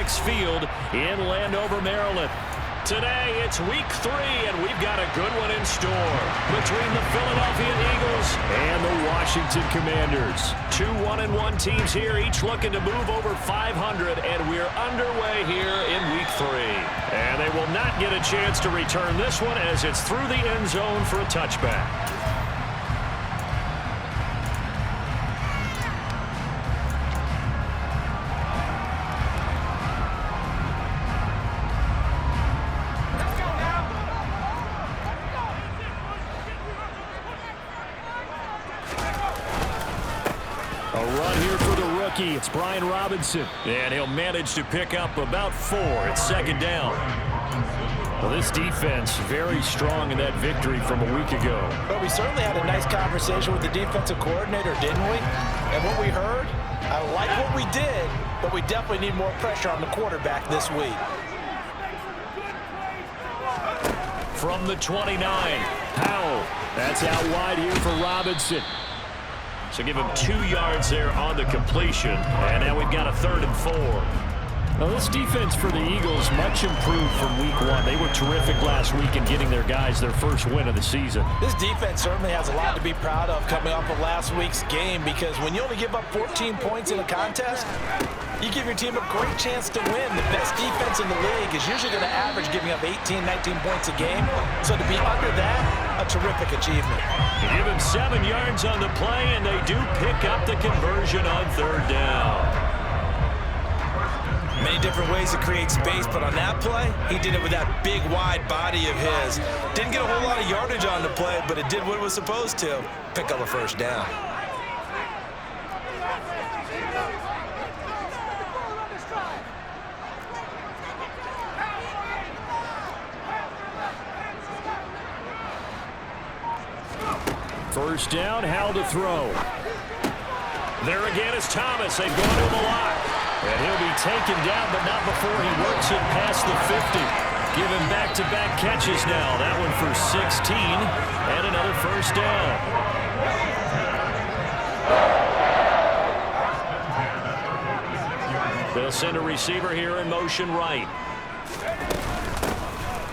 FedEx Field in Landover, Maryland. Today, it's week 3, and we've got a good one in store between the Philadelphia Eagles and the Washington Commanders. 2 1-1 teams here, each looking to move over 500, and we're underway here in week 3. And they will not get a chance to return this one as it's through the end zone for a touchback. It's Brian Robinson, and he'll manage to pick up about 4 at second down. Well, this defense very strong in that victory from a week ago. But we certainly had a nice conversation with the defensive coordinator, didn't we? And what we heard, I like what we did, but we definitely need more pressure on the quarterback this week. From the 29, Powell. That's out wide here for Robinson. So give him 2 yards there on the completion. And now we've got a 3rd and 4. Now this defense for the Eagles much improved from week 1. They were terrific last week in getting their guys their first win of the season. This defense certainly has a lot to be proud of coming off of last week's game, because when you only give up 14 points in a contest, you give your team a great chance to win. The best defense in the league is usually going to average giving up 18, 19 points a game. So to be under that, a terrific achievement. You give him 7 yards on the play, and they do pick up the conversion on 3rd down. Many different ways to create space, but on that play, he did it with that big, wide body of his. Didn't get a whole lot of yardage on the play, but it did what it was supposed to. Pick up a 1st down. First down, Howell to throw. There again is Thomas. They've gone to him a lot. And he'll be taken down, but not before he works it past the 50. Give him back-to-back catches now. That one for 16 and another 1st down. They'll send a receiver here in motion right.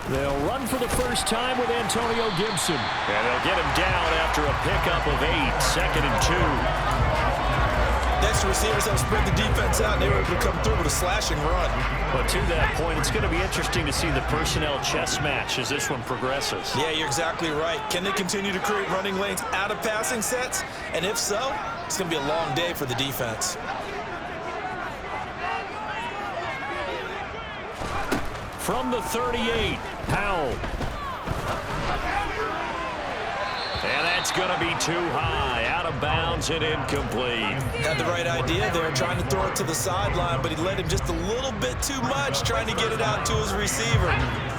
They'll run for the first time with Antonio Gibson. And they'll get him down after a pickup of 8, 2nd and 2. Next, receivers have spread the defense out, and they were able to come through with a slashing run. But to that point, it's going to be interesting to see the personnel chess match as this one progresses. Yeah, you're exactly right. Can they continue to create running lanes out of passing sets? And if so, it's going to be a long day for the defense. From the 38, Powell. And that's going to be too high, out of bounds and incomplete. Had the right idea there, trying to throw it to the sideline, but he led him just a little bit too much, trying to get it out to his receiver.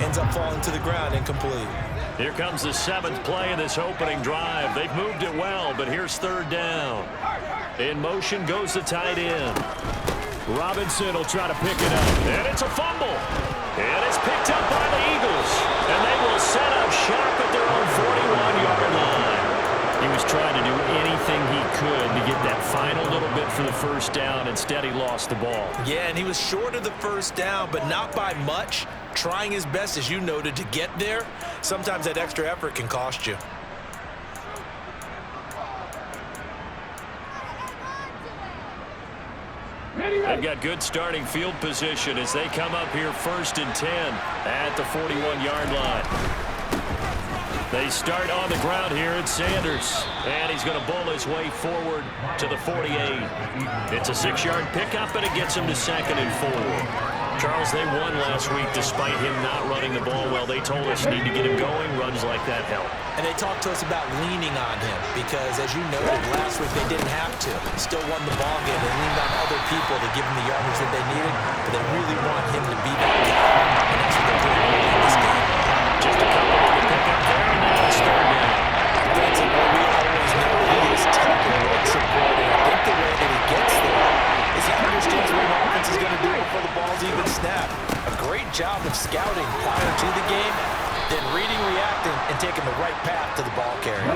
Ends up falling to the ground, incomplete. Here comes the 7th play of this opening drive. They've moved it well, but here's 3rd down. In motion goes the tight end. Robinson will try to pick it up, and it's a fumble. And it's picked up by the Eagles, and they will set up shop at their own 41-yard line. He was trying to do anything he could to get that final little bit for the 1st down. Instead, he lost the ball. Yeah, and he was short of the 1st down, but not by much. Trying his best, as you noted, to get there. Sometimes that extra effort can cost you. They've got good starting field position as they come up here 1st and 10 at the 41-yard line. They start on the ground here at Sanders, and he's going to bowl his way forward to the 48. It's a 6-yard pickup, and it gets him to 2nd and 4. Charles, they won last week despite him not running the ball well. They told us need to get him going. Runs like that help. And they talked to us about leaning on him because, as you noted, last week they didn't have to. Still won the ball game. They leaned on other people to give them the yardage that they needed, but they really want him to be that guy. And that's what they're doing in this game. Just a couple of the pickup there, and now it's 3rd down. Defensively, we always know he is tough and run support, and I think the way that he gets there is he understands what an offense is going to do before the ball's even snapped. A great job of scouting prior to the game, then reading, reacting, and taking the right path to the ball carrier.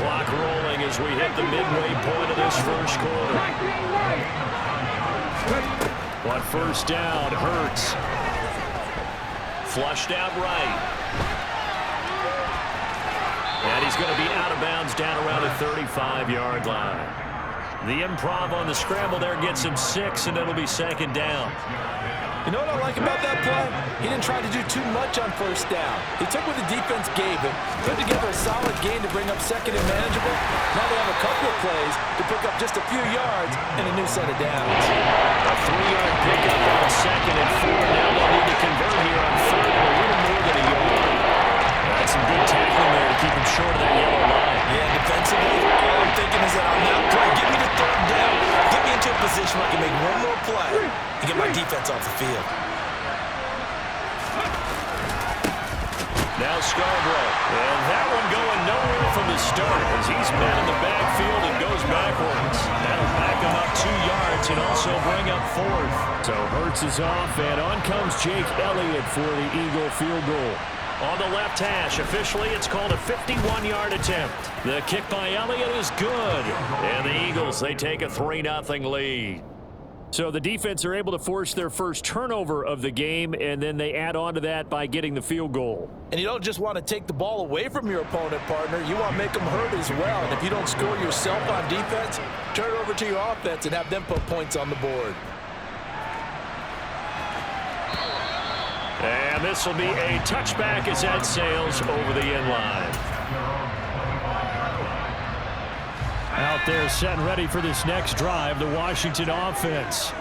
Clock rolling as we hit the midway point of this 1st quarter. On first down, Hurts. Flushed out right. And he's going to be out of bounds down around the 35-yard line. The improv on the scramble there gets him 6, and it'll be second down. You know what I like about that play? He didn't try to do too much on first down. He took what the defense gave him, put together a solid gain to bring up second and manageable. Now they have a couple of plays to pick up just a few yards and a new set of downs. A 3-yard pickup on second and 4. Now they'll need to convert here on third and a little more than a yard. That's some good tackling there to keep him short of that yellow line. Yeah, defensively, all I'm thinking is that on that play, get me to third down. Get me into a position where I can make one more play and get my defense off the field. Now Scarborough. And that one going nowhere from the start as he's met in the backfield and goes backwards. That'll back him up 2 yards and also bring up 4th. So Hurts is off, and on comes Jake Elliott for the Eagle field goal. On the left hash, officially it's called a 51-yard attempt. The kick by Elliott is good. And the Eagles, they take a 3-0 lead. So the defense are able to force their first turnover of the game, and then they add on to that by getting the field goal. And you don't just want to take the ball away from your opponent, partner. You want to make them hurt as well. And if you don't score yourself on defense, turn it over to your offense and have them put points on the board. And this will be a touchback as that sails over the end line. Out there set and ready for this next drive, the Washington offense.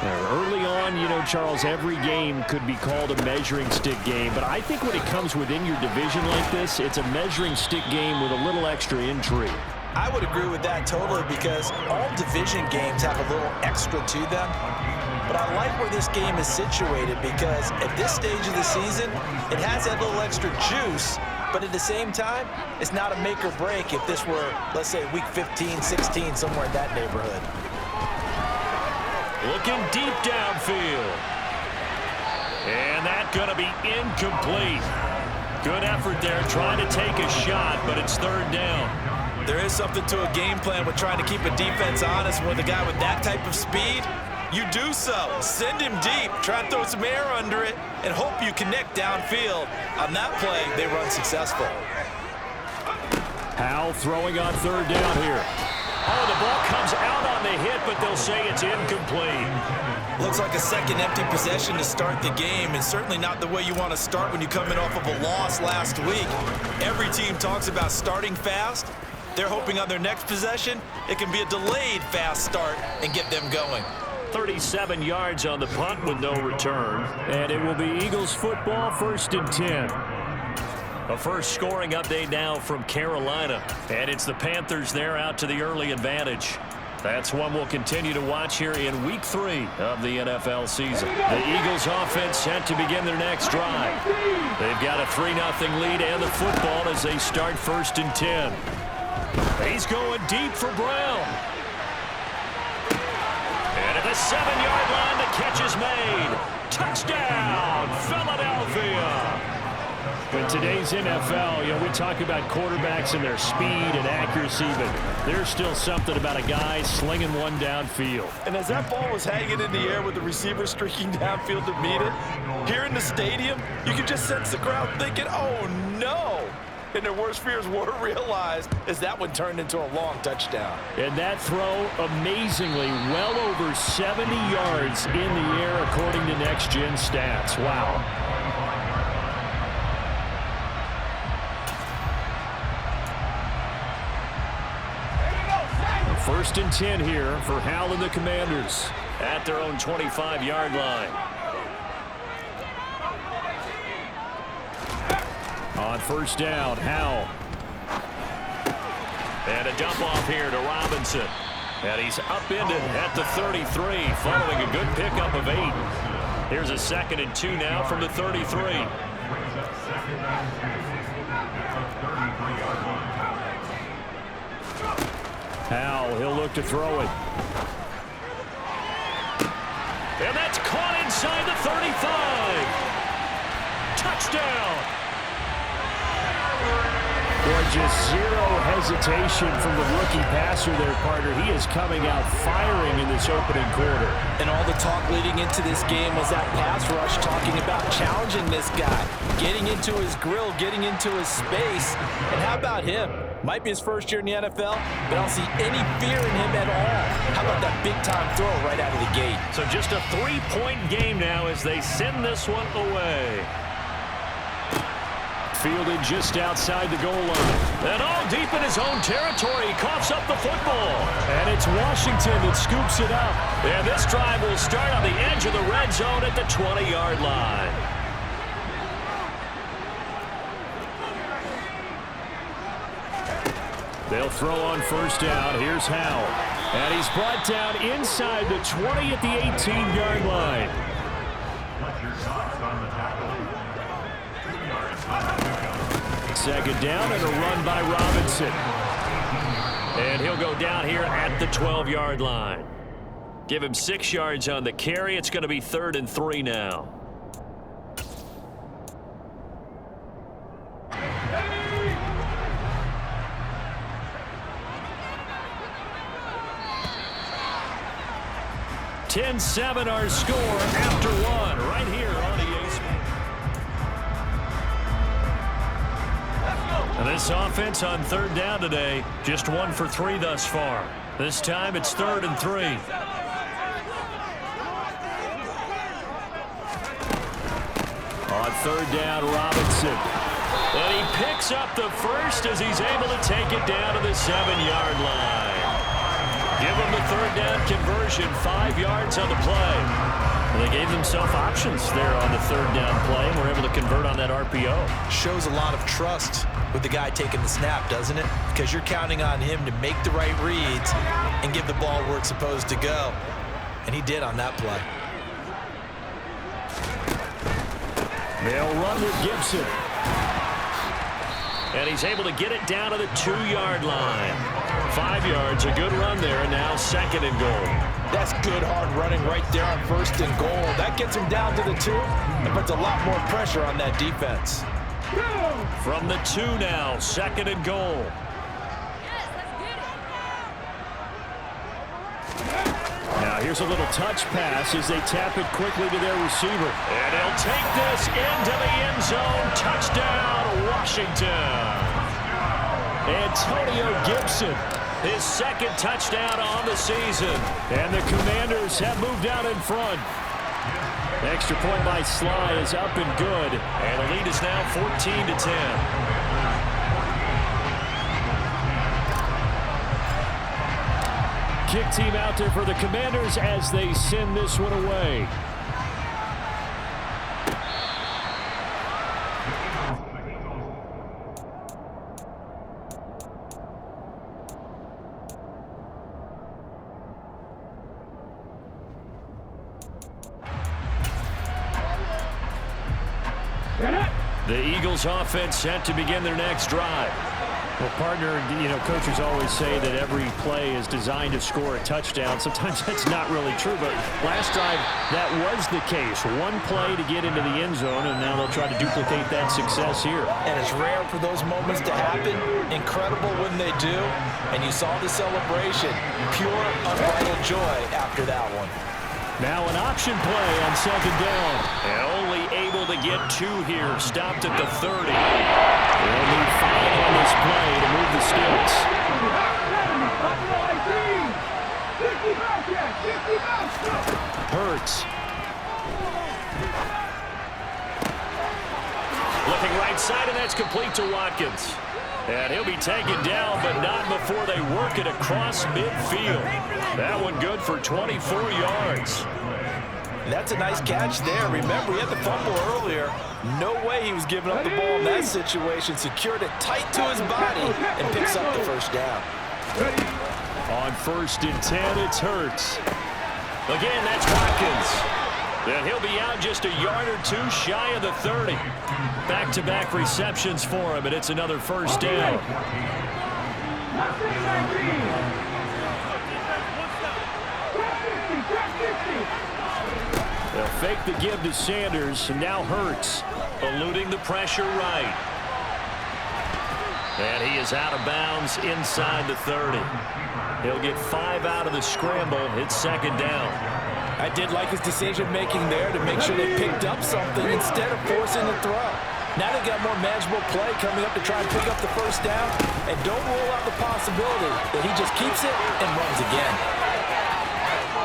Early on, you know, Charles, every game could be called a measuring stick game, but I think when it comes within your division like this, it's a measuring stick game with a little extra intrigue. I would agree with that totally because all division games have a little extra to them. But I like where this game is situated because at this stage of the season, it has that little extra juice, but at the same time, it's not a make or break if this were, let's say, week 15, 16, somewhere in that neighborhood. Looking deep downfield. And that's going to be incomplete. Good effort there trying to take a shot, but it's third down. There is something to a game plan with trying to keep a defense honest with a guy with that type of speed. You do so. Send him deep. Try and throw some air under it and hope you connect downfield. On that play, they run successful. Howell throwing on third down here. Oh, the ball comes out on the hit, but they'll say it's incomplete. Looks like a second empty possession to start the game, and certainly not the way you want to start when you're coming off of a loss last week. Every team talks about starting fast. They're hoping on their next possession, it can be a delayed fast start and get them going. 37 yards on the punt with no return. And it will be Eagles football, 1st and 10. A first scoring update now from Carolina. And it's the Panthers there out to the early advantage. That's one we'll continue to watch here in week 3 of the NFL season. The Eagles offense set to begin their next drive. They've got a 3-0 lead and the football as they start 1st and 10. He's going deep for Brown. And at the 7-yard line, the catch is made. Touchdown, Philadelphia. In today's NFL, you know, we talk about quarterbacks and their speed and accuracy, but there's still something about a guy slinging one downfield. And as that ball was hanging in the air with the receiver streaking downfield to meet it, here in the stadium, you could just sense the crowd thinking, oh, no. And their worst fears were realized as that one turned into a long touchdown. And that throw, amazingly, well over 70 yards in the air, according to Next Gen Stats. Wow. First and 10 here for Howell and the Commanders at their own 25-yard line. On first down, Howell. And a dump off here to Robinson. And he's upended at the 33, following a good pickup of 8. Here's a 2nd and 2 now from the 33. Howell, he'll look to throw it. And that's caught inside the 35. Touchdown. Boy, just zero hesitation from the rookie passer there, partner. He is coming out firing in this opening quarter. And all the talk leading into this game was that pass rush, talking about challenging this guy, getting into his grill, getting into his space. And how about him? Might be his first year in the NFL, but I don't see any fear in him at all. How about that big-time throw right out of the gate? So just a 3-point game now as they send this one away. Fielded just outside the goal line. And all deep in his own territory. He coughs up the football. And it's Washington that scoops it up. And this drive will start on the edge of the red zone at the 20-yard line. They'll throw on first down. Here's Howell. And he's brought down inside the 20 at the 18-yard line. Second down and a run by Robinson. And he'll go down here at the 12-yard line. Give him 6 yards on the carry. It's going to be 3rd and 3 now. (10-7) our score after one right here on EA Sports. And this offense on 3rd down today, just 1 for 3 thus far. This time it's 3rd and 3. On 3rd down, Robinson. And he picks up the first as he's able to take it down to the 7-yard line. Give them the 3rd down conversion, 5 yards on the play. And they gave themselves options there on the 3rd down play and were able to convert on that RPO. Shows a lot of trust with the guy taking the snap, doesn't it? Because you're counting on him to make the right reads and give the ball where it's supposed to go. And he did on that play. They'll run with Gibson. And he's able to get it down to the 2-yard line. 5 yards, a good run there, and now 2nd and goal. That's good hard running right there on 1st and goal. That gets him down to the 2 and puts a lot more pressure on that defense. From the 2 now, 2nd and goal. Now here's a little touch pass as they tap it quickly to their receiver. And he'll take this into the end zone. Touchdown, Washington. Antonio Gibson, his 2nd touchdown on the season. And the Commanders have moved out in front. Extra point by Sly is up and good. And the lead is now 14-10. Kick team out there for the Commanders as they send this one away. The Eagles offense set to begin their next drive. Well, partner, coaches always say that every play is designed to score a touchdown. Sometimes that's not really true, but last drive, that was the case. One play to get into the end zone, and now they'll try to duplicate that success here. And it's rare for those moments to happen. Incredible when they do. And you saw the celebration. Pure, unbridled joy after that one. Now an option play on 2nd down. And only able to get 2 here. Stopped at the 30. They'll need 5 on this play to move the sticks. Hurts. Looking right side, and that's complete to Watkins. And he'll be taken down, but not before they work it across midfield. That one good for 24 yards. That's a nice catch there. Remember, he had the fumble earlier. No way he was giving up the ball in that situation. Secured it tight to his body and picks up the 1st down. On 1st and 10, it's Hurts. Again, that's Watkins. And he'll be out just a yard or 2 shy of the 30. Back-to-back receptions for him, and it's another 1st down. They'll fake the give to Sanders, and now Hurts. Eluding the pressure right. And he is out of bounds inside the 30. He'll get 5 out of the scramble. It's second down. I did like his decision-making there to make sure they picked up something instead of forcing the throw. Now they got more manageable play coming up to try and pick up the first down. And don't rule out the possibility that he just keeps it and runs again.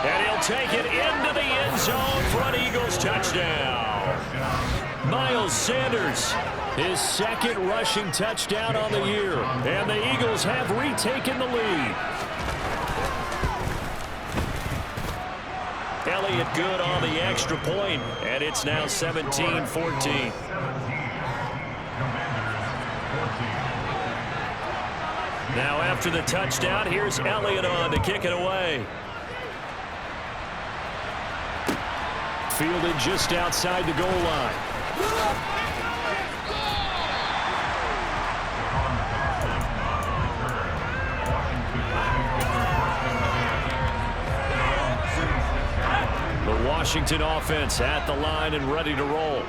And he'll take it into the end zone for an Eagles touchdown. Miles Sanders, his second rushing touchdown on the year. And the Eagles have retaken the lead. Elliott good on the extra point, and it's now 17-14. Now after the touchdown, here's Elliott on to kick it away. Fielded just outside the goal line. The Washington offense at the line and ready to roll.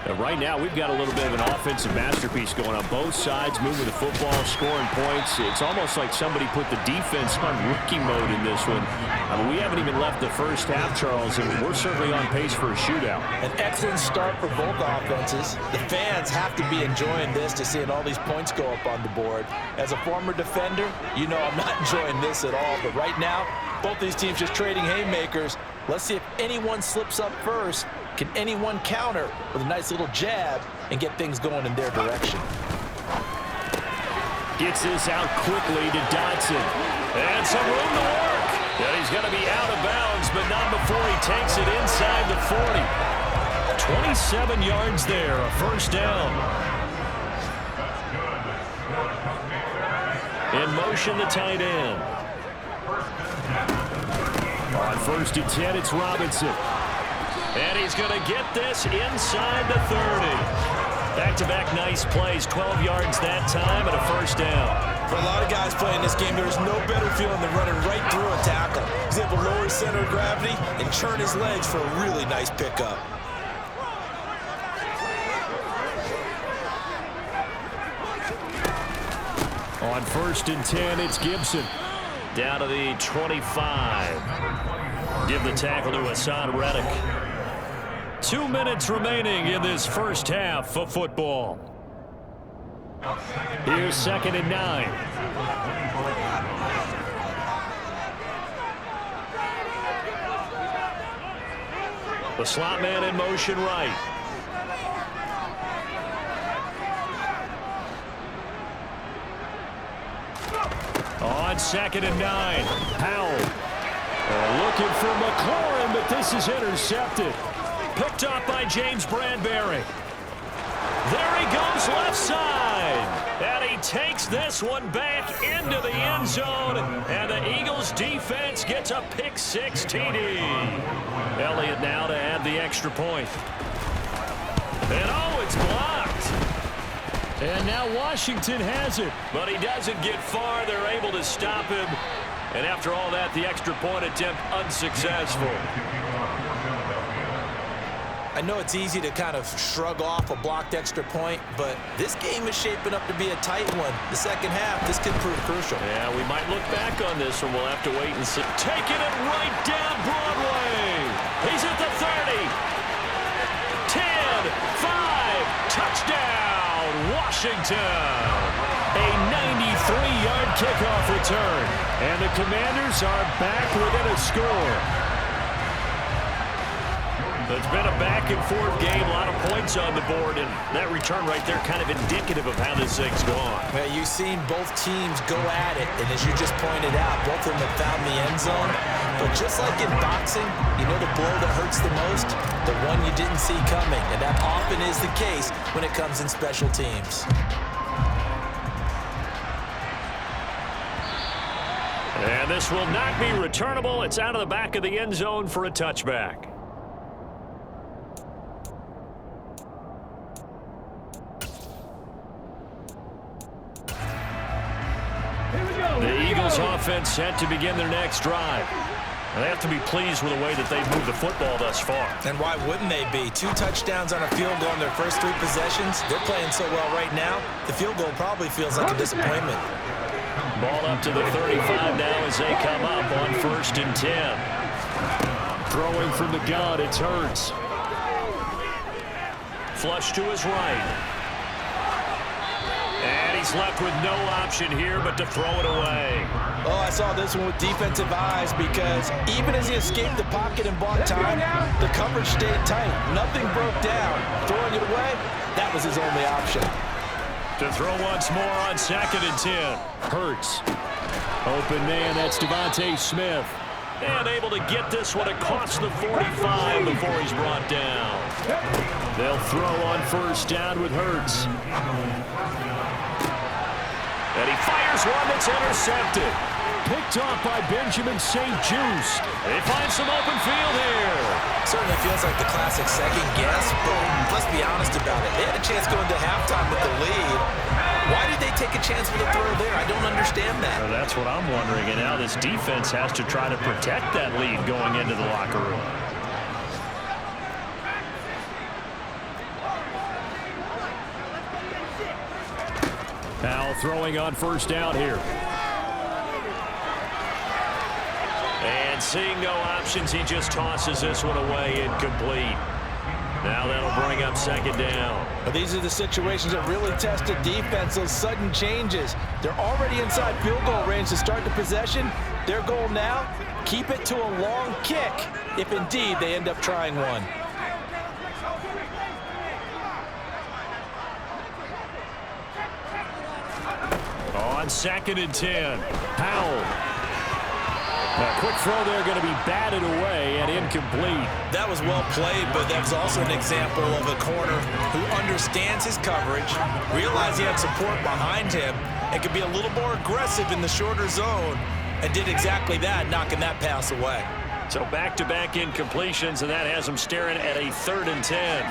And right now, we've got a little bit of an offensive masterpiece going on. Both sides moving the football, scoring points. It's almost like somebody put the defense on rookie mode in this one. I mean, we haven't even left the first half, Charles, and we're certainly on pace for a shootout. An excellent start for both offenses. The fans have to be enjoying this to seeing all these points go up on the board. As a former defender, you know I'm not enjoying this at all. But right now, both these teams just trading haymakers. Let's see if anyone slips up first. Can anyone counter with a nice little jab and get things going in their direction? Gets this out quickly to Dotson. And some room to work. And he's going to be out of bounds, but not before he takes it inside the 40. 27 yards there, a first down. In motion, the tight end. On first and 10, it's Robinson. And he's going to get this inside the 30. Back-to-back nice plays, 12 yards that time and a first down. For a lot of guys playing this game, there's no better feeling than running right through a tackle. He's able to lower his center of gravity and churn his legs for a really nice pickup. On first and 10, it's Gibson. Down to the 25. Give the tackle to Hassan Reddick. 2 minutes remaining in this first half of football. Here's second and 9. The slot man in motion right. On second and 9, Powell. Looking for McLaurin, but this is intercepted. Picked up by James Bradbury. There he goes left side. And he takes this one back into the end zone. And the Eagles defense gets a pick six TD. Elliott now to add the extra point. And oh, it's blocked. And now Washington has it. But he doesn't get far. They're able to stop him. And after all that, the extra point attempt unsuccessful. I know it's easy to kind of shrug off a blocked extra point, but this game is shaping up to be a tight one. The second half, this could prove crucial. Yeah, we might look back on this one. We'll have to wait and see. Taking it right down Broadway. He's at the 30. 10, 5, touchdown, Washington. A 93-yard kickoff return. And the Commanders are back within a score. It's been a back-and-forth game, a lot of points on the board, and that return right there kind of indicative of how this thing's gone. Well, you've seen both teams go at it, and as you just pointed out, both of them have found the end zone. But just like in boxing, you know the blow that hurts the most? The one you didn't see coming, and that often is the case when it comes in special teams. And this will not be returnable. It's out of the back of the end zone for a touchback. The Eagles offense set to begin their next drive. They have to be pleased with the way that they've moved the football thus far. And why wouldn't they be? 2 touchdowns on a field goal in their first 3 possessions. They're playing so well right now, the field goal probably feels like a disappointment. Ball up to the 35 now as they come up on 1st and 10. Throwing from the gun, it's Hurts. Flush to his right. And he's left with no option here but to throw it away. Oh, I saw this one with defensive eyes because even as he escaped the pocket and bought time, the coverage stayed tight. Nothing broke down. Throwing it away, that was his only option. To throw once more on 2nd and 10. Hurts. Open man, that's Devontae Smith. And able to get this one across the 45 before he's brought down. They'll throw on 1st down with Hurts. And he fires one that's intercepted. Picked off by Benjamin St-Juste. They find some open field here. Certainly feels like the classic second guess, but let's be honest about it. They had a chance going to halftime with the lead. Why did they take a chance with a throw there? I don't understand that. Well, that's what I'm wondering. And now this defense has to try to protect that lead going into the locker room. Now throwing on 1st down here. And seeing no options, he just tosses this one away, incomplete. Now that'll bring up 2nd down. But these are the situations that really test a defense, those sudden changes. They're already inside field goal range to start the possession. Their goal now, keep it to a long kick, if indeed they end up trying one. On 2nd and 10, Powell. A quick throw there going to be batted away and incomplete. That was well played, but that's also an example of a corner who understands his coverage, realized he had support behind him, and could be a little more aggressive in the shorter zone, and did exactly that, knocking that pass away. So back-to-back incompletions, and that has him staring at a 3rd and 10.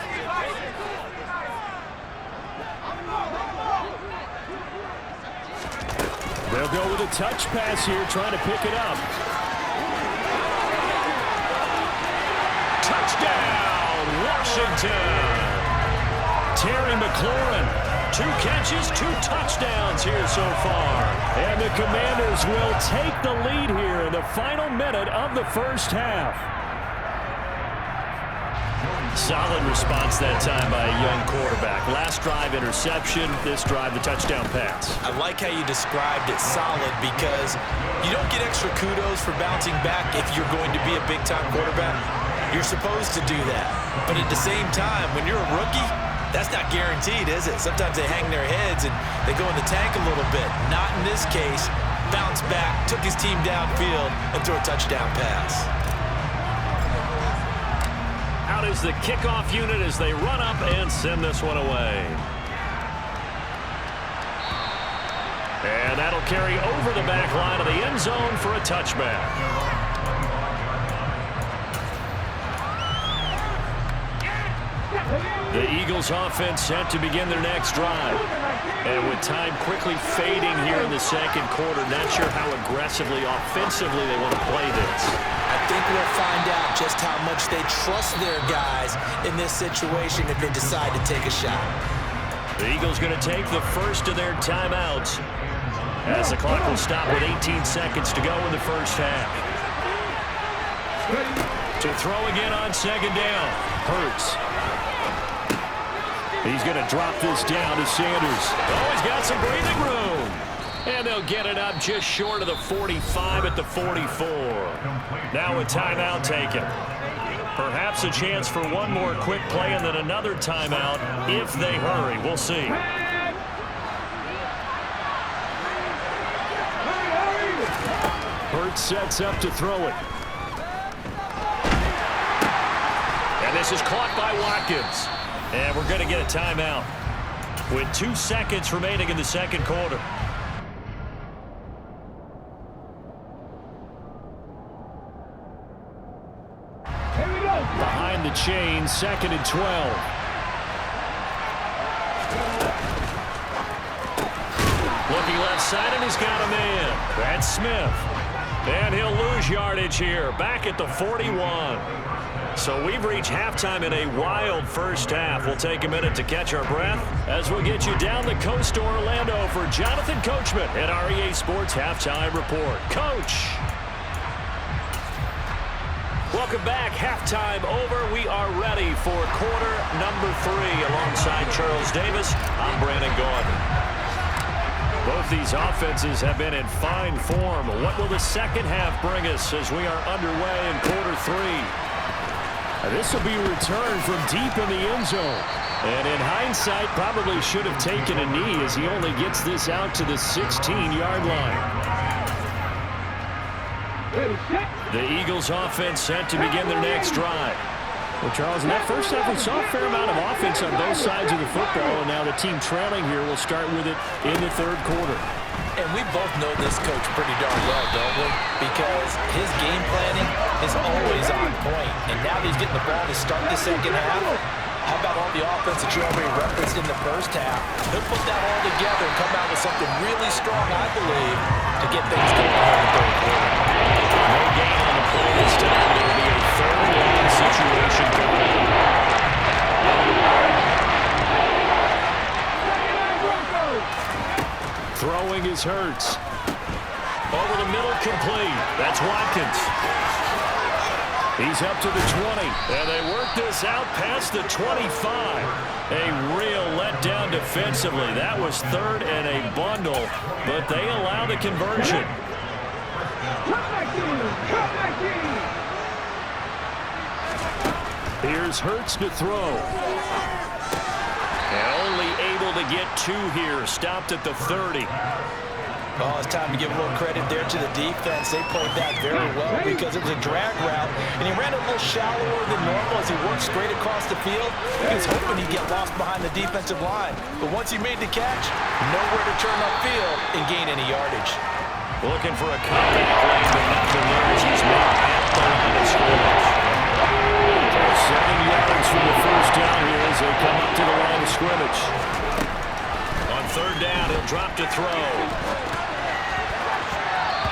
They'll go with a touch pass here, trying to pick it up. Touchdown, Washington! Terry McLaurin, 2 catches, 2 touchdowns here so far. And the Commanders will take the lead here in the final minute of the 1st half. Solid response that time by a young quarterback. Last drive interception, this drive the touchdown pass. I like how you described it solid because you don't get extra kudos for bouncing back if you're going to be a big-time quarterback. You're supposed to do that. But at the same time, when you're a rookie, that's not guaranteed, is it? Sometimes they hang their heads and they go in the tank a little bit. Not in this case. Bounced back, took his team downfield, and threw a touchdown pass. Out is the kickoff unit as they run up and send this one away. And that'll carry over the back line of the end zone for a touchback. The Eagles offense set to begin their next drive. And with time quickly fading here in the 2nd quarter, not sure how aggressively, offensively they want to play this. I think we'll find out just how much they trust their guys in this situation if they decide to take a shot. The Eagles going to take the first of their timeouts as the clock will stop with 18 seconds to go in the 1st half. To throw again on 2nd down, Hurts. He's going to drop this down to Sanders. Oh, he's got some breathing room. And they'll get it up just short of the 45 at the 44. Now a timeout taken. Perhaps a chance for one more quick play and then another timeout if they hurry. We'll see. Hurts sets up to throw it. And this is caught by Watkins. And we're going to get a timeout with 2 seconds remaining in the 2nd quarter. Behind the chain, 2nd and 12. Looking left side, and he's got a man. That's Smith. And he'll lose yardage here, back at the 41. So we've reached halftime in a wild first half. We'll take a minute to catch our breath as we'll get you down the coast to Orlando for Jonathan Coachman at our EA Sports Halftime Report. Coach. Welcome back. Halftime over. We are ready for quarter number 3 alongside Charles Davis. I'm Brandon Gaudin. Both these offenses have been in fine form. What will the second half bring us as we are underway in quarter 3? This will be a return from deep in the end zone. And in hindsight, probably should have taken a knee as he only gets this out to the 16-yard line. The Eagles offense set to begin their next drive. Well, Charles, in that first half, we saw a fair amount of offense on both sides of the football, and now the team trailing here will start with it in the third quarter. And we both know this coach pretty darn well, don't we? Because his game planning is always on point. And now that he's getting the ball to start the second half, how about all the offense that you already referenced in the first half? He'll put that all together and come out with something really strong, I believe, to get things going in the third quarter. No gain on the play this time. It will be a third-down situation coming up. Throwing is Hurts. Over the middle, complete. That's Watkins. He's up to the 20. And they work this out past the 25. A real letdown defensively. That was third and a bundle, but they allow the conversion. Here's Hurts to throw. And only able to get 2 here. Stopped at the 30. Oh, it's time to give a little credit there to the defense. They played that very well because it was a drag route, and he ran a little shallower than normal as he worked straight across the field. He was hoping he'd get lost behind the defensive line. But once he made the catch, nowhere to turn upfield and gain any yardage. Looking for a comeback lane, but nothing there as he's met at the line of scrimmage. 7 yards from the first down here as they come up to the line of scrimmage. On third down, he'll drop to throw.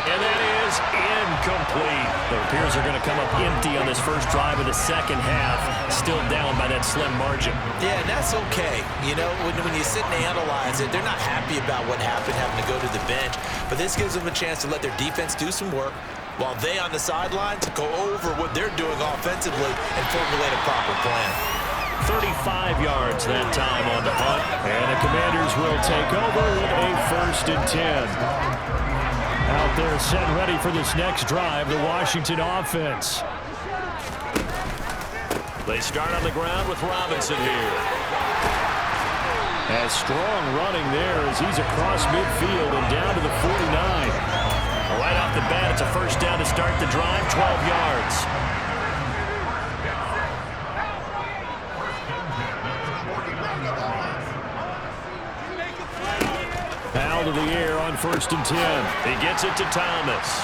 And that is incomplete. It appears they're going to come up empty on this first drive of the second half. Still down by that slim margin. Yeah, and that's okay. You know, when you sit and analyze it, they're not happy about what happened, having to go to the bench. But this gives them a chance to let their defense do some work while they on the sidelines go over what they're doing offensively and formulate a proper plan. 35 yards that time on the punt. And the Commanders will take over with a 1st and 10. Out there set ready for this next drive, the Washington offense. They start on the ground with Robinson here. As strong running there as he's across midfield and down to the 49. Right off the bat, it's a first down to start the drive, 12 yards. Out of the air on 1st and 10. He gets it to Thomas.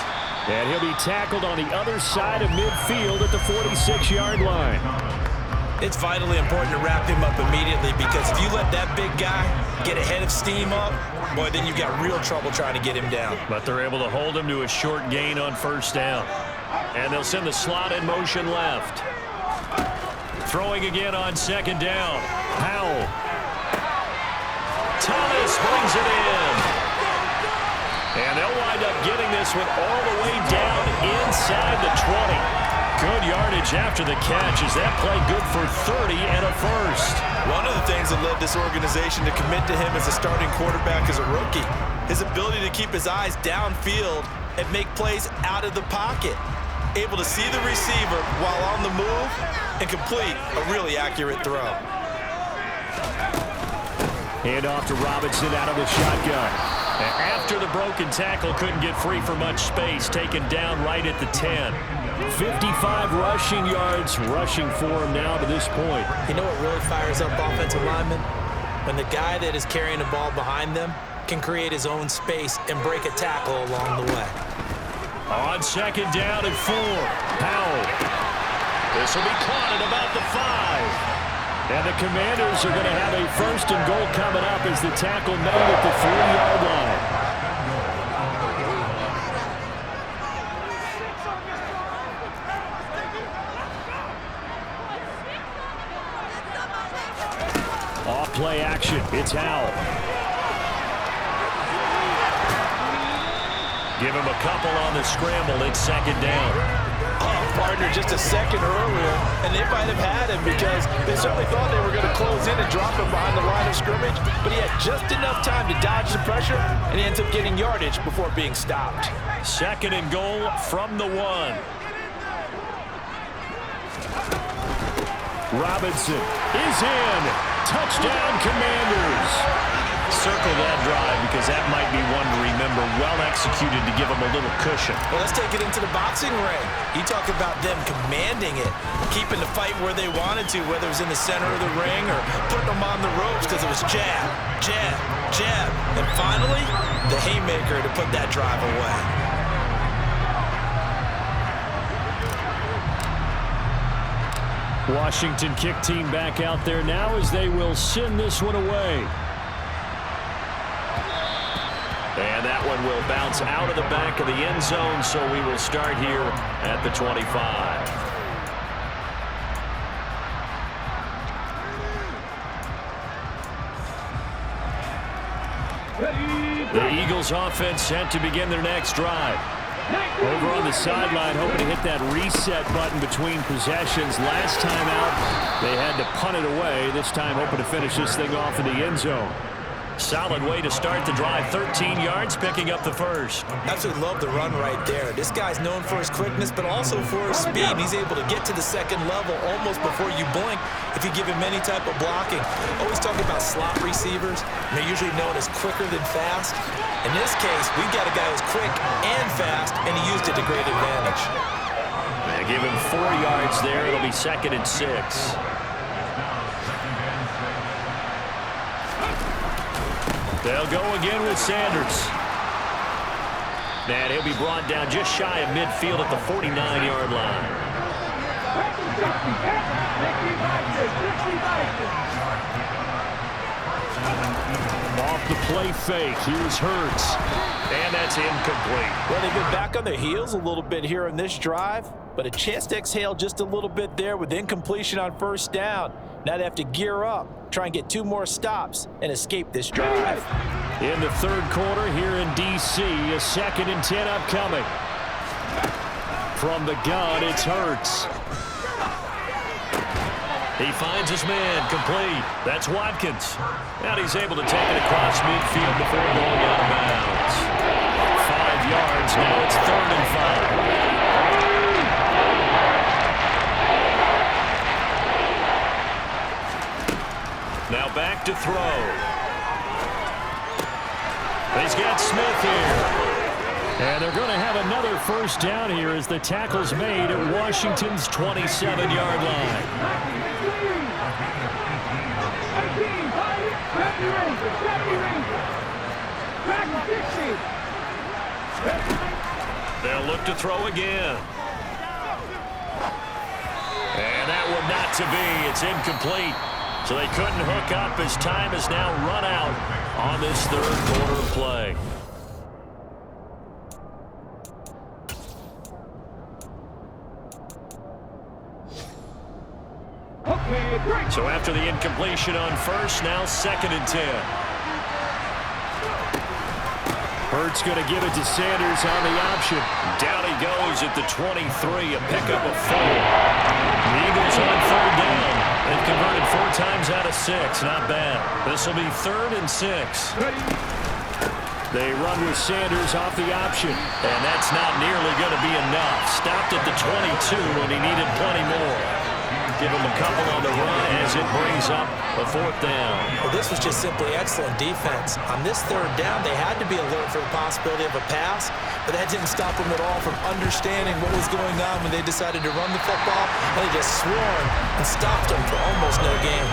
And he'll be tackled on the other side of midfield at the 46-yard line. It's vitally important to wrap him up immediately because if you let that big guy get ahead of steam up, boy, then you've got real trouble trying to get him down. But they're able to hold him to a short gain on first down. And they'll send the slot in motion left. Throwing again on second down. Powell. Thomas brings it in. And they'll wind up getting this one all the way down inside the 20. Good yardage after the catch as that play good for 30 and a first. One of the things that led this organization to commit to him as a starting quarterback as a rookie, his ability to keep his eyes downfield and make plays out of the pocket. Able to see the receiver while on the move and complete a really accurate throw. Hand off to Robinson out of the shotgun. And after the broken tackle, couldn't get free for much space, taken down right at the 10. 55 rushing yards rushing for him now to this point. You know what really fires up offensive linemen? When the guy that is carrying the ball behind them can create his own space and break a tackle along the way. On second down and 4, Powell. This will be caught at about the 5. And the Commanders are going to have a 1st and goal coming up as the tackle made at the 3-yard line. play action. It's Howell. Give him a couple on the scramble. It's second down. Partner just a second earlier, and they might have had him because they certainly thought they were going to close in and drop him behind the line of scrimmage, but he had just enough time to dodge the pressure, and he ends up getting yardage before being stopped. Second and goal from the 1. Robinson is in. Touchdown, Commanders. Circle that drive because that might be one to remember. Well executed to give them a little cushion. Well, let's take it into the boxing ring. You talk about them commanding it, keeping the fight where they wanted to, whether it was in the center of the ring or putting them on the ropes because it was jab, jab, jab. And finally, the haymaker to put that drive away. Washington kick team back out there now as they will send this one away. And that one will bounce out of the back of the end zone, so we will start here at the 25. The Eagles offense set to begin their next drive. Over on the sideline, hoping to hit that reset button between possessions. Last time out, they had to punt it away. This time, hoping to finish this thing off in the end zone. Solid way to start the drive. 13 yards, picking up the first. Absolutely love the run right there. This guy's known for his quickness, but also for his speed. And he's able to get to the second level almost before you blink if you give him any type of blocking. Always talking about slot receivers. And they're usually known as quicker than fast. In this case, we've got a guy who's quick and fast, and he used it to great advantage. They give him 4 yards there. It'll be second and 6. They'll go again with Sanders. And he'll be brought down just shy of midfield at the 49-yard line. Off the play fake. Here's Hurts. And that's incomplete. Well, they've been back on their heels a little bit here on this drive, but a chance to exhale just a little bit there with incompletion on first down. Now they have to gear up, try and get 2 more stops, and escape this drive. In the third quarter here in D.C., a 2nd and 10 upcoming. From the gun, it's Hurts. He finds his man, complete. That's Watkins. And he's able to take it across midfield before going out of bounds. 5 yards, now it's 3rd and 5. Now back to throw. He's got Smith here. And they're going to have another first down here as the tackle's made at Washington's 27-yard line. They'll look to throw again. And that one not to be. It's incomplete. So they couldn't hook up as time has now run out on this third quarter play. So after the incompletion on first, now 2nd and 10. Hurts going to give it to Sanders on the option. Down he goes at the 23, a pickup of 4. The Eagles on 3rd down. They've converted 4 times out of 6. Not bad. This will be 3rd and 6. They run with Sanders off the option. And that's not nearly going to be enough. Stopped at the 22, and he needed plenty more. Give him a couple on the run as it brings up a 4th down. Well, this was just simply excellent defense. On this 3rd down, they had to be alert for the possibility of a pass, but that didn't stop them at all from understanding what was going on when they decided to run the football, and they just swarmed and stopped them for almost no gain.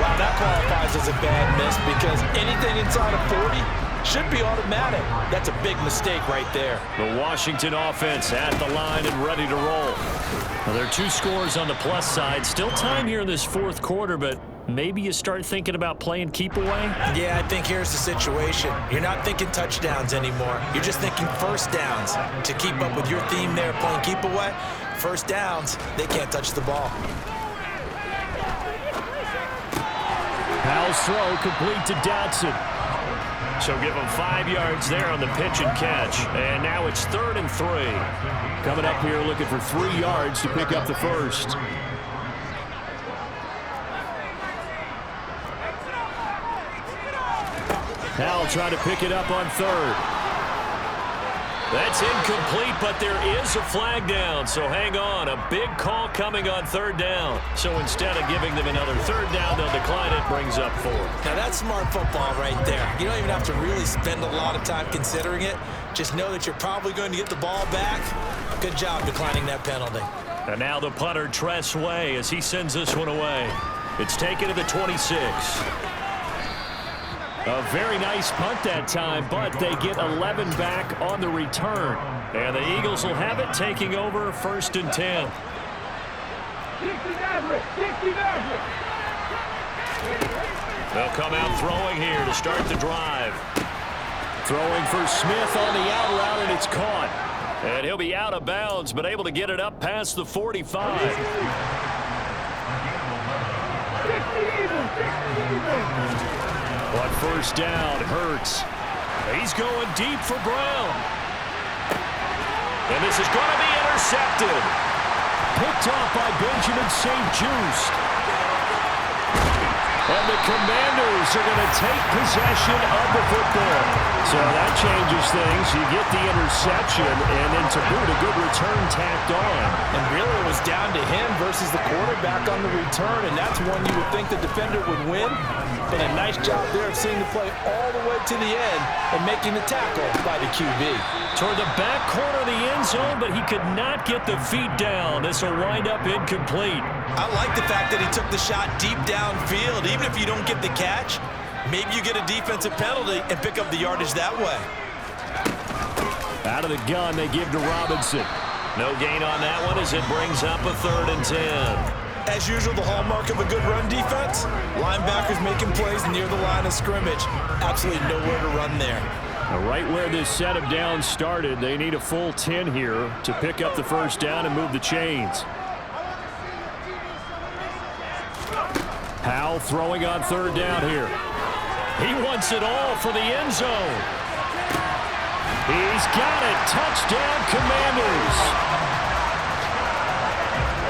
Wow, that qualifies as a bad miss because anything inside of 40 should be automatic. That's a big mistake right there. The Washington offense at the line and ready to roll. Well, there are 2 scores on the plus side. Still time here in this 4th quarter, but maybe you start thinking about playing keep away? Yeah, I think here's the situation. You're not thinking touchdowns anymore. You're just thinking first downs. To keep up with your theme there, playing keep away, first downs, they can't touch the ball. His throw complete to Dotson. So give him 5 yards there on the pitch and catch. And now it's 3rd and 3. Coming up here looking for 3 yards to pick up the first. Howell trying to pick it up on 3rd. That's incomplete, but there is a flag down. So hang on. A big call coming on 3rd down. So instead of giving them another 3rd down, they'll decline it. Brings up 4. Now that's smart football right there. You don't even have to really spend a lot of time considering it. Just know that you're probably going to get the ball back. Good job declining that penalty. And now the punter, Tress Way, as he sends this one away. It's taken to the 26. A very nice punt that time, but they get 11 back on the return. And the Eagles will have it, taking over 1st and 10. They'll come out throwing here to start the drive. Throwing for Smith on the out route, and it's caught. And he'll be out of bounds, but able to get it up past the 45. On 1st down, Hurts. He's going deep for Brown. And this is going to be intercepted. Picked off by Benjamin St-Juste. And the Commanders are going to take possession of the football. So that changes things. You get the interception, and then to boot, a good return tacked on. And really it was down to him versus the quarterback on the return, and that's one you would think the defender would win. But a nice job there of seeing the play all the way to the end and making the tackle by the QB. Toward the back corner of the end zone, but he could not get the feet down. This will wind up incomplete. I like the fact that he took the shot deep downfield. Even if you don't get the catch, maybe you get a defensive penalty and pick up the yardage that way. Out of the gun, they give to Robinson. No gain on that one as it brings up a 3rd and 10. As usual, the hallmark of a good run defense, linebackers making plays near the line of scrimmage. Absolutely nowhere to run there. Now, right where this set of downs started, they need a full 10 here to pick up the 1st down and move the chains. Howell throwing on 3rd down here. He wants it all for the end zone. He's got it. Touchdown, Commanders.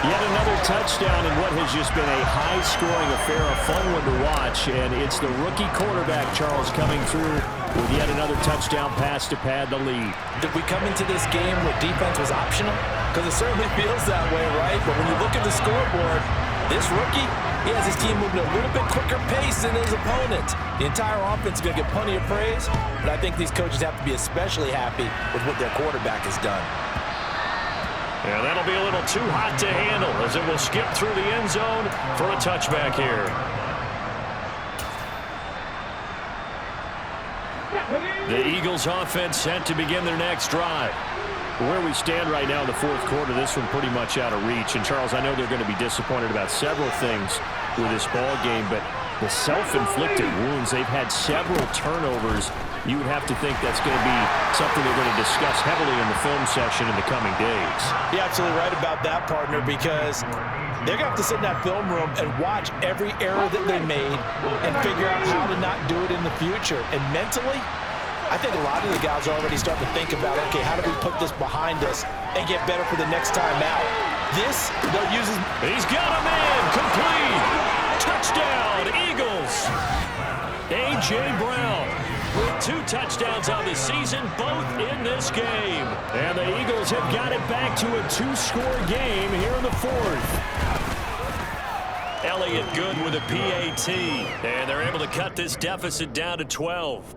Yet another touchdown in what has just been a high-scoring affair, a fun one to watch, and it's the rookie quarterback, Charles, coming through with yet another touchdown pass to pad the lead. Did we come into this game where defense was optional? Because it certainly feels that way, right? But when you look at the scoreboard, this rookie, he has his team moving at a little bit quicker pace than his opponent. The entire offense is going to get plenty of praise, but I think these coaches have to be especially happy with what their quarterback has done. Yeah, that'll be a little too hot to handle as it will skip through the end zone for a touchback here. The Eagles offense set to begin their next drive. Where we stand right now in the 4th quarter, this one pretty much out of reach. And, Charles, I know they're going to be disappointed about several things with this ball game, but the self-inflicted wounds, they've had several turnovers. You would have to think that's going to be something they're going to discuss heavily in the film session in the coming days. You're absolutely right about that, partner, because they're going to have to sit in that film room and watch every error that they made and figure out how to not do it in the future. And mentally, I think a lot of the guys are already starting to think about, okay, how do we put this behind us and get better for the next time out? This, they'll use his... He's got a man, complete. Touchdown, Eagles. A.J. Brown with 2 touchdowns on the season, both in this game. And the Eagles have got it back to a 2-score game here in the 4th. Elliott good with a PAT, and they're able to cut this deficit down to 12.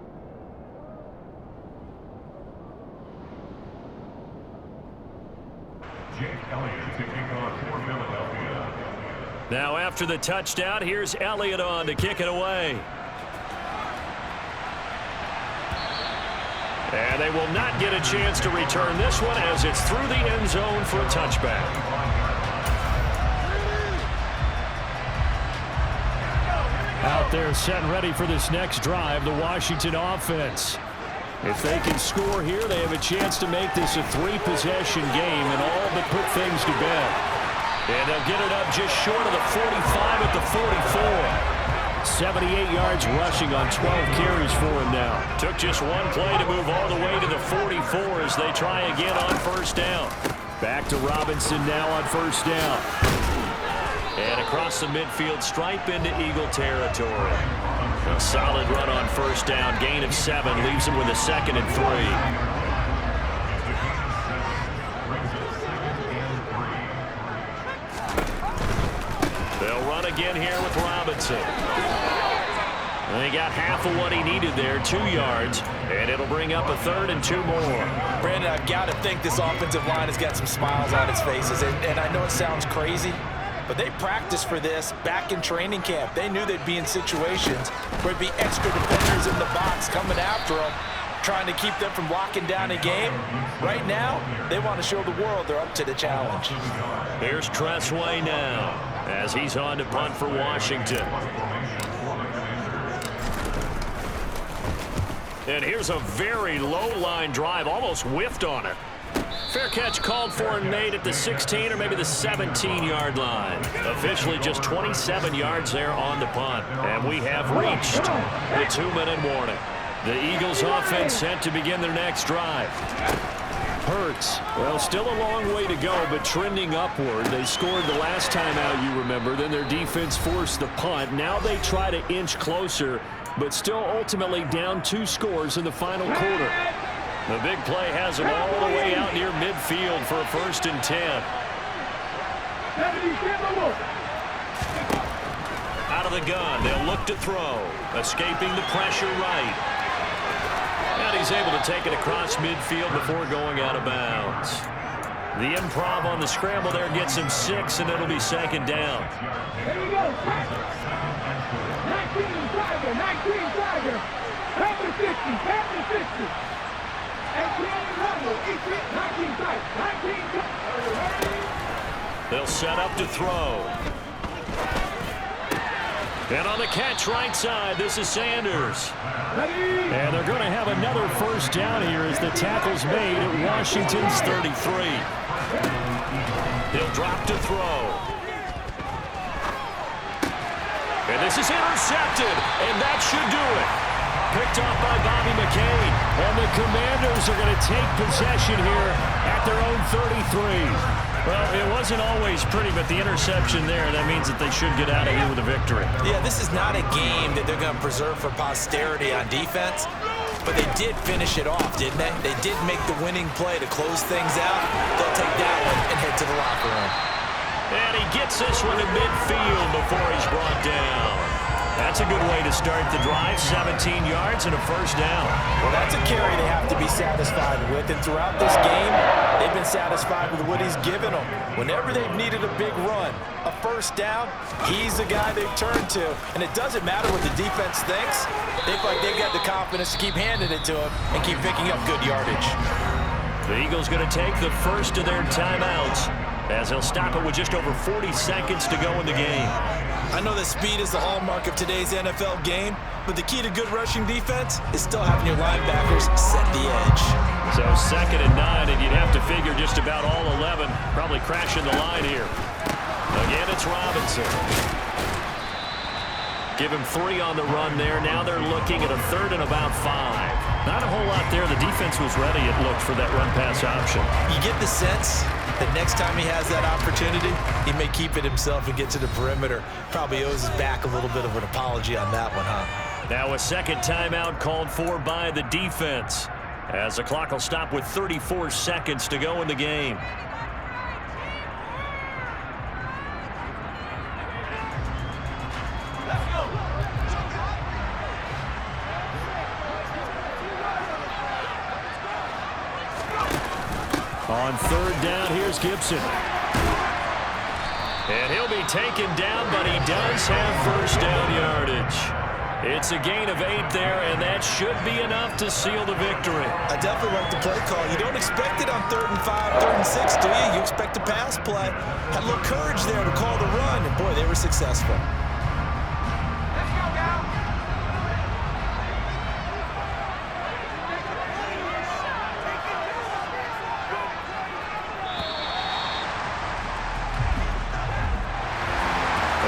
Now after the touchdown, here's Elliott on to kick it away. And they will not get a chance to return this one as it's through the end zone for a touchback. Out there set and ready for this next drive, the Washington offense. If they can score here, they have a chance to make this a 3-possession game and all but put things to bed. And they'll get it up just short of the 45 at the 44. 78 yards rushing on 12 carries for him now. Took just one play to move all the way to the 44 as they try again on first down. Back to Robinson now on first down. And across the midfield stripe into Eagle territory. A solid run on first down. Gain of 7 leaves him with a 2nd and 3. Again here with Robinson. And he got half of what he needed there, 2 yards, and it'll bring up a 3rd and 2 more. Brandon, I've got to think this offensive line has got some smiles on its faces, and I know it sounds crazy, but they practiced for this back in training camp. They knew they'd be in situations where it'd be extra defenders in the box coming after them, trying to keep them from locking down a game. Right now, they want to show the world they're up to the challenge. Here's Tressway now, as he's on to punt for Washington. And here's a very low-line drive, almost whiffed on it. Fair catch called for and made at the 16 or maybe the 17-yard line. Officially just 27 yards there on the punt. And we have reached the 2-minute warning. The Eagles offense set to begin their next drive. Hurts. Well, still a long way to go, but trending upward. They scored the last time out, you remember. Then their defense forced the punt. Now they try to inch closer, but still ultimately down 2 scores in the final quarter. The big play has them all the way out near midfield for a 1st and 10. Out of the gun, they'll look to throw. Escaping the pressure right. And he's able to take it across midfield before going out of bounds. The improv on the scramble there gets him 6, and it'll be 2nd down. There you go. 19 Tiger. Panther 50. 19 Tiger. They'll set up to throw. And on the catch right side, this is Sanders. And they're going to have another 1st down here as the tackle's made at Washington's 33. He'll drop to throw. And this is intercepted, and that should do it. Picked off by Bobby McCain. And the Commanders are going to take possession here at their own 33. Well, it wasn't always pretty, but the interception there, that means that they should get out of here with a victory. Yeah, this is not a game that they're going to preserve for posterity on defense, but they did finish it off, didn't they? They did make the winning play to close things out. They'll take that one and head to the locker room. And he gets this one to midfield before he's brought down. That's a good way to start the drive. 17 yards and a 1st down. Well, that's a carry they have to be satisfied with. And throughout this game, they've been satisfied with what he's given them. Whenever they've needed a big run, a 1st down, he's the guy they've turned to. And it doesn't matter what the defense thinks. They feel like they've got the confidence to keep handing it to him and keep picking up good yardage. The Eagles going to take the first of their timeouts as they'll stop it with just over 40 seconds to go in the game. I know that speed is the hallmark of today's NFL game, but the key to good rushing defense is still having your linebackers set the edge. So 2nd and 9, and you'd have to figure just about all 11 probably crashing the line here. Again, it's Robinson. Give him 3 on the run there. Now they're looking at a 3rd and about 5. Not a whole lot there. The defense was ready, it looked, for that run-pass option. You get the sense that next time he has that opportunity, he may keep it himself and get to the perimeter. Probably owes his back a little bit of an apology on that one, huh? Now a 2nd timeout called for by the defense, as the clock will stop with 34 seconds to go in the game. On 3rd down, here's Gibson. And he'll be taken down, but he does have 1st down yardage. It's a gain of 8 there, and that should be enough to seal the victory. I definitely like the play call. You don't expect it on 3rd and 5, 3rd and 6, do you? You expect a pass play. Had a little courage there to call the run, and boy, they were successful.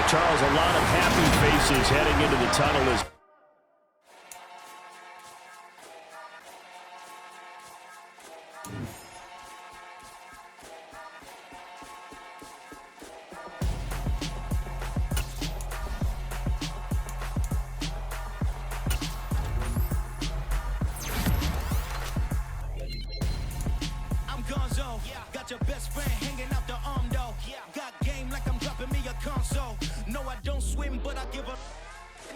Charles, a lot of he faces heading into the tunnel is got your best friend hanging out the arm though. Got game like I'm dropping me a console. No, I don't swim, but I give up.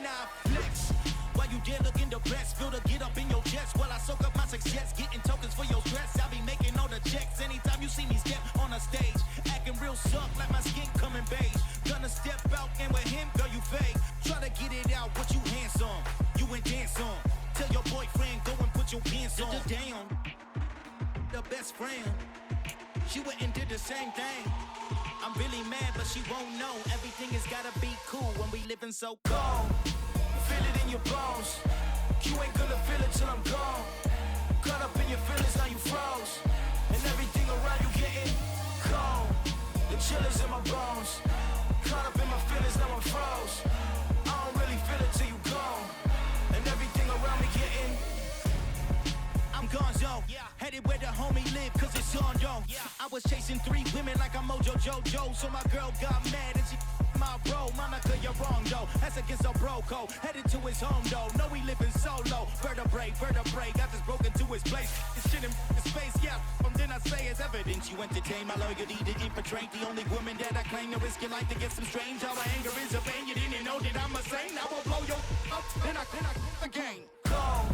Nah, flex. While you there looking the best, feel the get up in your chest while I soak up my success, getting tokens for your stress. I be making all the checks anytime you see me step on a stage, acting real suck like my skin coming beige. Gonna step out and with him, girl, you fake. Try to get it out, what you handsome, you ain't dance on. Tell your boyfriend go and put your pants on. Down, the best friend. She went and did the same thing. I'm really mad, but she won't know. Everything has gotta be cool when we living so cold. Feel it in your bones. You ain't gonna feel it till I'm gone. Caught up in your feelings, now you froze. And everything around you getting cold. The chill is in my bones. Caught up in my feelings, now I'm froze. I don't really feel it till you gone. And everything around me getting I'm gonzo, headed where the homie live, cause it's on, yo. I was chasing 3 women like I'm Mojo Jojo, so my girl got mad and she my bro. Monica, you're wrong, though. That's against a bro code. Headed to his home, though. No, he living solo. Vertebrae, got this broken to his place. This shit in space, yeah. From then I say it's evidence. You entertain my loyalty to infiltrate the only woman that I claim to risk your life to get some strange. Our anger is a pain. You didn't know that I'm a saint. I will blow your up, then I again. Go.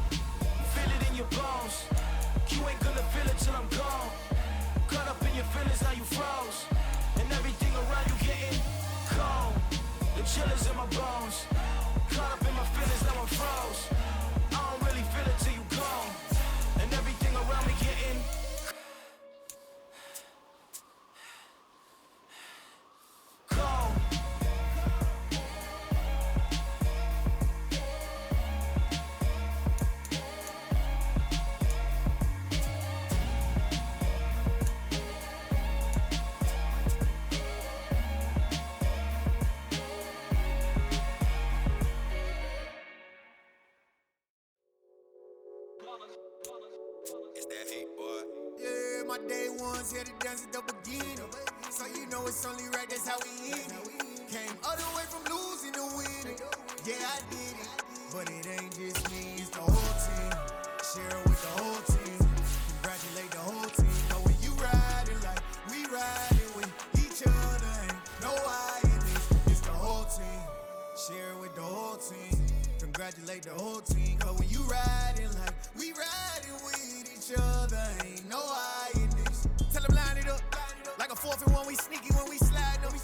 Feel it in your bones. You ain't gonna feel it till I'm gone. Caught up in your feelings, now you froze. And everything around you getting cold. The chill is in my bones. Caught up in my feelings, now I'm froze. I don't really feel it till you gone. And everything around me getting cold. It's that hate, boy. Yeah, my day ones here to dance at the beginning. So you know it's only right, that's how we end it. Came all the way from losing to winning. Yeah, I did it. But it ain't just me, it's the whole team. Share it with the whole team. Congratulate the whole team. Know when you riding like we riding with each other. Ain't no I in this, it's the whole team. Share it with the whole team. Congratulate the whole team. Cause when you riding like we riding with each other, ain't no I in this. Tell them line it up. Like a 4th and 1, we sneaky when we slide them.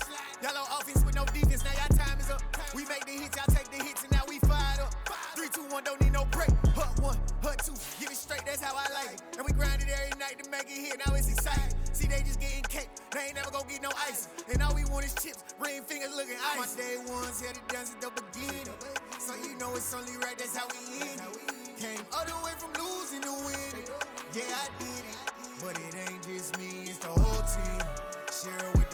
Y'all on offense with no defense, now y'all time is up. We make the hits, y'all take the hits, and now we fired up. 3, 2, 1, don't need no break. Hut 1, hut 2, give it straight, that's how I like it. And we grind it every night to make it hit, now it's exciting. See, they just getting cake, they ain't never gonna get no ice. And all we want is chips, ring fingers looking ice. My day ones here to dance at the beginning. So you know it's only right, that's how we end it. Came all the way from losing to winning. Yeah, I did it. But it ain't just me, it's the whole team. Share it with